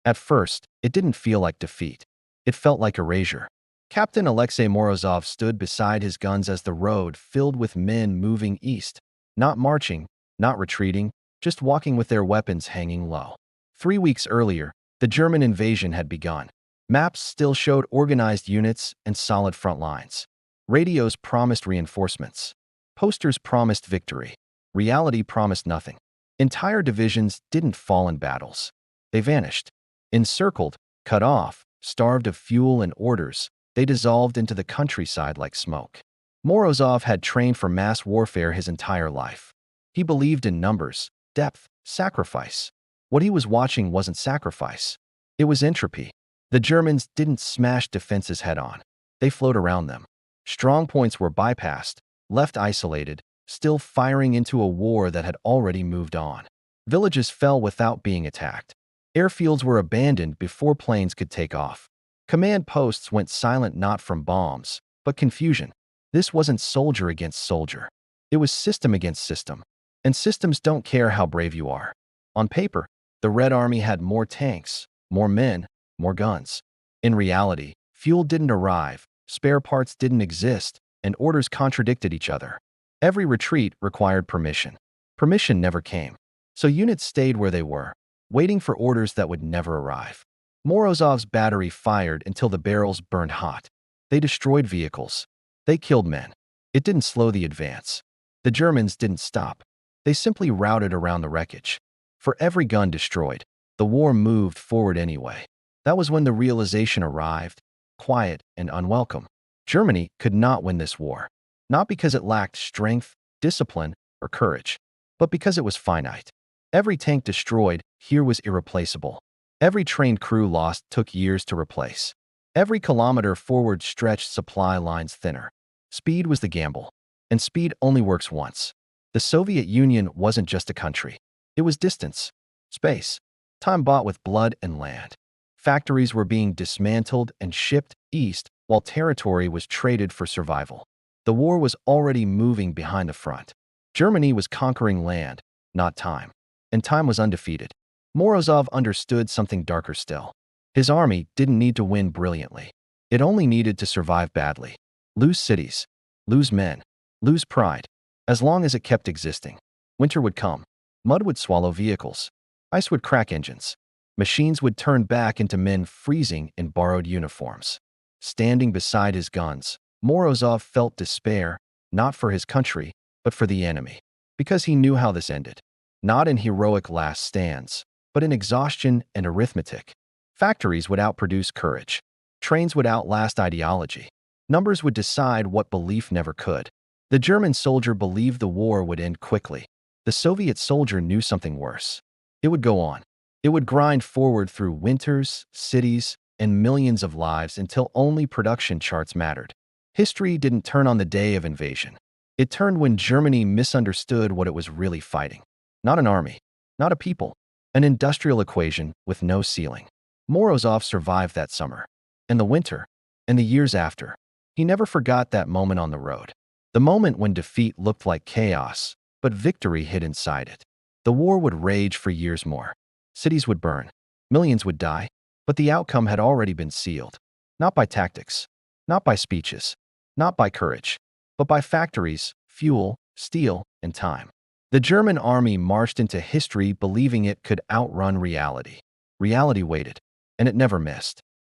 At first, it didn't feel like defeat. It felt like erasure. Captain Alexei Morozov stood beside his guns as the road filled with men moving east, not marching, not retreating, just walking with their weapons hanging low. 3 weeks earlier, the German invasion had begun. Maps still showed organized units and solid front lines. Radios promised reinforcements. Posters promised victory. Reality promised nothing. Entire divisions didn't fall in battles. They vanished. Encircled, cut off, starved of fuel and orders, they dissolved into the countryside like smoke. Morozov had trained for mass warfare his entire life. He believed in numbers, depth, sacrifice. What he was watching wasn't sacrifice. It was entropy. The Germans didn't smash defenses head-on. They flowed around them. Strong points were bypassed, left isolated, still firing into a war that had already moved on. Villages fell without being attacked. Airfields were abandoned before planes could take off. Command posts went silent not from bombs, but confusion. This wasn't soldier against soldier. It was system against system. And systems don't care how brave you are. On paper, the Red Army had more tanks, more men, more guns. In reality, fuel didn't arrive, spare parts didn't exist, and orders contradicted each other. Every retreat required permission. Permission never came. So units stayed where they were, waiting for orders that would never arrive. Morozov's battery fired until the barrels burned hot. They destroyed vehicles. They killed men. It didn't slow the advance. The Germans didn't stop. They simply routed around the wreckage. For every gun destroyed, the war moved forward anyway. That was when the realization arrived, quiet and unwelcome. Germany could not win this war. Not because it lacked strength, discipline, or courage, but because it was finite. Every tank destroyed here was irreplaceable. Every trained crew lost took years to replace. Every kilometer forward stretched supply lines thinner. Speed was the gamble, and speed only works once. The Soviet Union wasn't just a country. It was distance, space, time bought with blood and land. Factories were being dismantled and shipped east while territory was traded for survival. The war was already moving behind the front. Germany was conquering land, not time. And time was undefeated. Morozov understood something darker still. His army didn't need to win brilliantly. It only needed to survive badly. Lose cities, lose men, lose pride. As long as it kept existing. Winter would come. Mud would swallow vehicles. Ice would crack engines. Machines would turn back into men freezing in borrowed uniforms. Standing beside his guns, Morozov felt despair, not for his country, but for the enemy. Because he knew how this ended. Not in heroic last stands, but in exhaustion and arithmetic. Factories would outproduce courage. Trains would outlast ideology. Numbers would decide what belief never could. The German soldier believed the war would end quickly. The Soviet soldier knew something worse. It would go on. It would grind forward through winters, cities, and millions of lives until only production charts mattered. History didn't turn on the day of invasion. It turned when Germany misunderstood what it was really fighting. Not an army, not a people, an industrial equation with no ceiling. Morozov survived that summer, and the winter, and the years after. He never forgot that moment on the road. The moment when defeat looked like chaos, but victory hid inside it. The war would rage for years more. Cities would burn. Millions would die. But the outcome had already been sealed. Not by tactics. Not by speeches. Not by courage. But by factories, fuel, steel, and time. The German army marched into history believing it could outrun reality. Reality waited. And it never missed.